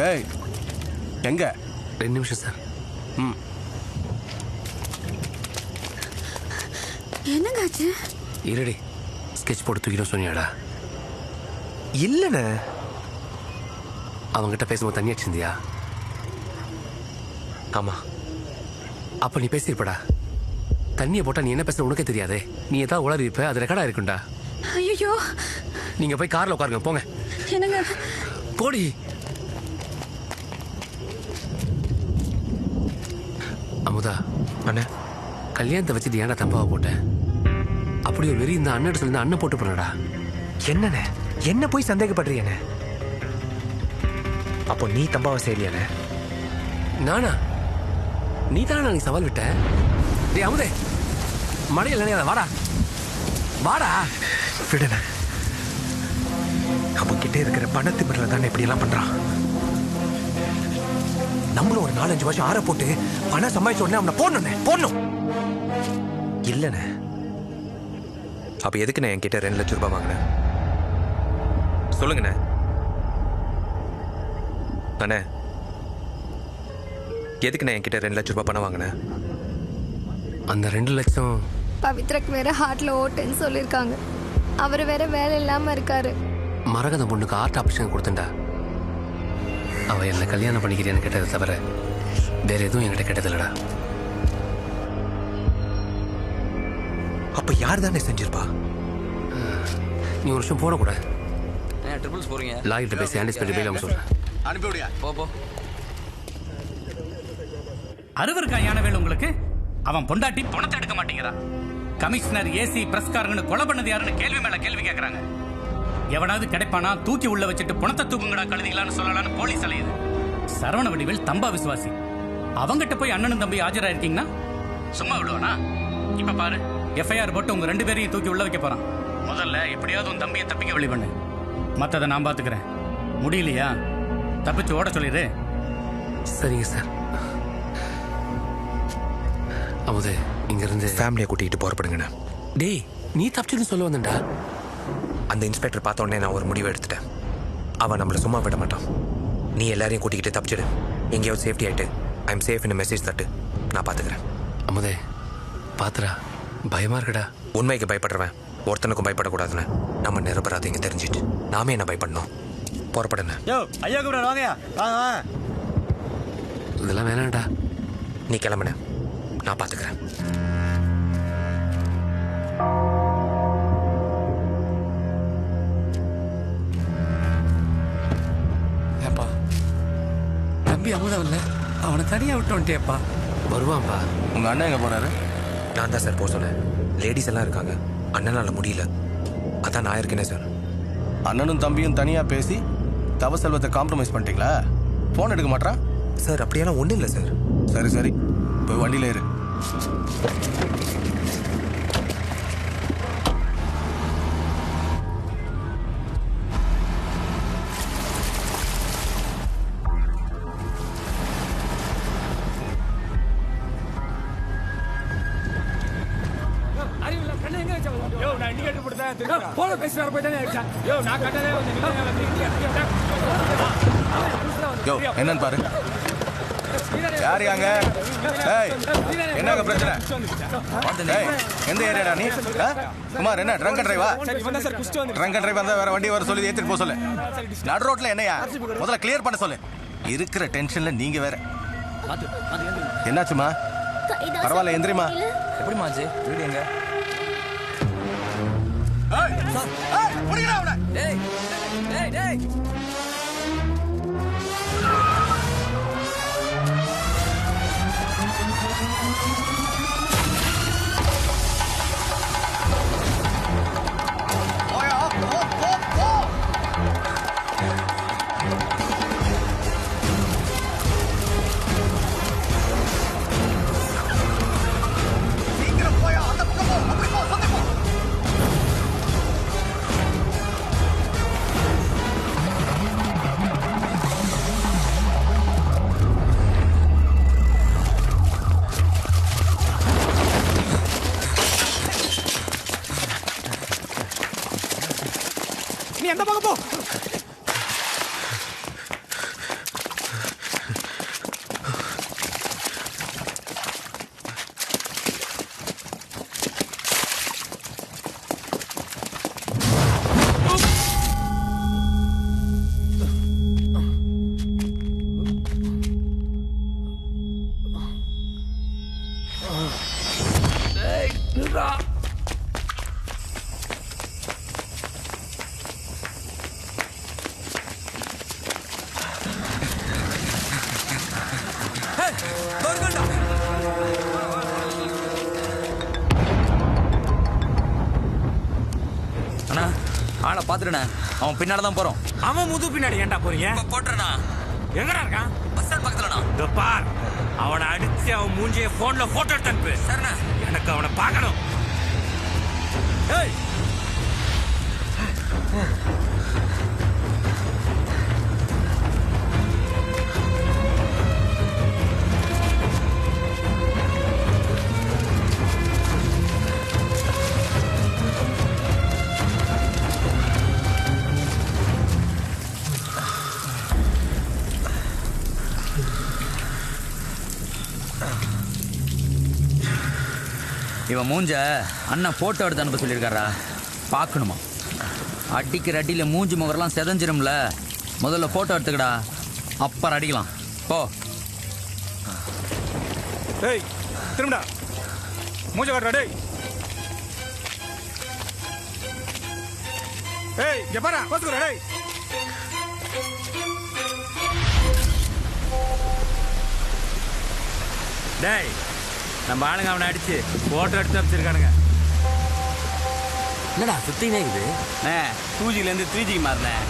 ஏய் எங்க? 2 நிமிஷம் சார். என்னங்க ஆச்சு? இருடி, ஸ்கெட்ச் போட்டு தூக்கிடும் சொன்னியாடா? இல்லைண்ணே. அவங்ககிட்ட பேசும்போது தண்ணி அடிச்சிருந்தியா? ஆமா. அப்ப நீ பேசியிருப்படா. தண்ணியை போட்டா நீ என்ன பேசுற உனக்கே தெரியாதே. நீ ஏதாவது உளறி இருப்ப, அது ரெக்கார்டா இருக்கும்டா. ஐயோ, நீங்க போய் கார்ல உட்காருங்க, போங்க. என்னங்க? போடி. அமுதா அண்ணே, கல்யாணத்தை வச்சுட்டு ஏன்டா தப்பாவை போட்டேன்? அப்படி ஒரு வெறி இந்த அண்ணன் சொல்லி அண்ணன் போட்டு போனடா. என்னண்ணே என்ன போய் சந்தேகப்படுறீங்கண்ணே? அப்போ நீ தம்பாவை செய்யலையாண்ணே? நானா? நீ தானே எனக்கு சவால் விட்ட. டேய் அமுதே, மழையில் நினையாத, வாடா வாடா. விடுண்ணே. அவன்கிட்ட இருக்கிற பணத்து பிறல தானே இப்படி எல்லாம் பண்றான். நம்மளும் ஒரு 4-5 வருஷம் ஆற போட்டு பணம் சம்பாதிச்ச உடனே அவனை போடணும். இல்லண்ணே. அப்ப எதுக்குண்ணே என்கிட்ட 2 லட்சம் ரூபாய் வாங்கினேன்? சொல்லுங்கண்ணே. அண்ணே, எதுக்குண்ணே என்கிட்ட 2 லட்சம் ரூபாய் பணம் வாங்கினேன்? அந்த 2 லட்சம் பவித்ராக்கு வேற ஹார்ட்ல ஓட்டுன்னு சொல்லியிருக்காங்க. அவர் வேற வேலை இல்லாம இருக்காரு. மரகத பொண்ணுக்கு ஆர்ட் ஆப்ஷன் கொடுத்துட்டா. அவ என்ன கல்யாணம் பண்ணிக்கிறேன்னு கேட்டதை தவிர வேற எதுவும் என்கிட்ட கேட்டதில்லடா. அப்ப யார் தானே செஞ்சிருப்பா? நீ ஒரு வருஷம் போடக்கூட ட்ரிபிள்ஸ் போறீங்க. லாயிட்ட பேசி ஹேண்டிஸ் பண்ணி போய் அவங்க சொல்றேன். அனுப்பிவிடியா? போ. அறுவருக்கா யானவேல் உங்களுக்கு? அவன் பொண்டாட்டி பணத்தை எடுக்க மாட்டேங்கிறா. கமிஷனர், ஏசி, பிரஸ்காரங்கன்னு கொலை பண்ணது யாருன்னு கேள்வி மேல கேள்வி கேட்கறாங்க. எவனாவது கிடைப்பானா தூக்கி உள்ள வச்சுட்டு பணத்தை தூக்குங்கடா கழுதிகளான்னு சொல்லலான்னு போலீஸ் அலையுது. சரவண வடிவேல் தம்பா விசுவாசி. அவங்கிட்ட போய் அண்ணனும் தம்பி ஆஜராயிருக்கீங்கன்னா சும்மா விடுவானா? இப்ப பாரு, எஃப்ஐஆர் போட்டு உங்க 2 பேரையும் தூக்கி உள்ள வைக்க போறான். முதல்ல எப்படியாவது உன் தம்பியை தப்பிக்க வழி பண்ணு. மற்றதை நான் பார்த்துக்கிறேன். முடியலையா தப்பிச்சு ஓட சொல்லிடு. சரிங்க சார். அமுதே, இங்கிருந்து ஃபேமிலியை கூட்டிகிட்டு புறப்படுங்கண்ணே. டேய், நீ தப்பிச்சுன்னு சொல்ல வந்தேன்டா. அந்த இன்ஸ்பெக்டர் பார்த்த உடனே நான் ஒரு முடிவு எடுத்துட்டேன். அவன் நம்மளை சும்மா விட மாட்டான். நீ எல்லாரையும் கூட்டிக்கிட்டு தப்பிச்சிடு. எங்கேயாவது சேஃப்டி ஆகிட்டு I am safe in message தட்டு. நான் பார்த்துக்கிறேன். அமுதே பாத்துரா, பயமா இருக்குடா. உண்மைக்கு பயப்படுறவன் ஒருத்தனுக்கும் பயப்படக்கூடாதுன்னு நம்ம நிரபராதிங்க தெரிஞ்சிட்டு நாமே என்ன பயப்படணும். புறப்படுண்ணே. ஐயா கூட வாங்கயா. இதெல்லாம் வேணாம்டா. நீ கிளம்புன, நான் பார்த்துக்கிறேன். ஏப்பா, தம்பி அமுதம் அவனை தனியாக விட்டு வந்துட்டேப்பா. வருவான்பா. உங்க அண்ணன் எங்க போறாரு? நான் தான் சார் போக சொன்னேன். லேடிஸ் எல்லாம் இருக்காங்க, அண்ணனால முடியல. அதான் நான் இருக்கேனே சார். அண்ணனும் தம்பியும் தனியா பேசி தவ செல்வத்தை காம்ப்ரமைஸ் பண்ணிட்டீங்களா? போன் எடுக்க மாட்டா சார்? அப்படியெல்லாம் ஒன்றும் இல்லை சார். சரி போய் வண்டியில ஏறு. என்னன்னு பாரு. யாருங்க? என்னங்க பிரச்சனை? எந்த ஏரியாடா நீ? குமார், என்ன ட்ரங்க் டிரைவா? ட்ரங்க் டிரைவ் வந்தா வேற வண்டி வர சொல்லி ஏத்திட்டு போக சொல்லு. நடு ரோட்ல என்னையா முதல்ல கிளியர் பண்ண சொல்லு. இருக்கிற டென்ஷன்ல நீங்க வேற. என்னாச்சுமா? பரவாயில்ல, எந்திரிமா. எப்படிமா ஆச்சு? வீடு எங்க? டேய் அண்ணா ஆளை பார்த்துட்டேண்ணே அவன் பின்னால தான் போகிறோம். அவன் முது பின்னாடி ஏன்டா போறீங்க? போட்டுறேண்ணா. எங்கடா இருக்கான்? பஸ் ஸ்டாண்ட் பக்கத்துலண்ணா. இதோ பார், அவனை அடிச்சு அவன் மூஞ்சிய போன்ல போட்டோ எடுத்து அனுப்பு. சரிண்ணா. எனக்கு அவனை பார்க்கணும். ஏய் இவன் மூஞ்ச அண்ணன் போட்டோ எடுத்து அனுப்ப சொல்லியிருக்காரா, பார்க்கணுமா? அடிக்கிற அடியில் மூஞ்சி முகரெல்லாம் செதஞ்சிரும்ல, முதல்ல போட்டோ எடுத்துக்கடா, அப்புறம் அடிக்கலாம். போ. டேய் திரும்படா, மூஞ்ச காட்டுறா. டேய் ஏய் இங்க பாரு, பாத்துக்கடா. டேய் டேய் நம்ம ஆளுங்க அவனை அடிச்சு போட்டோ எடுத்து வச்சிருக்கானுங்க. என்னடா 15 ஆகுது? 2Gலேருந்து 3G மாறினேன்.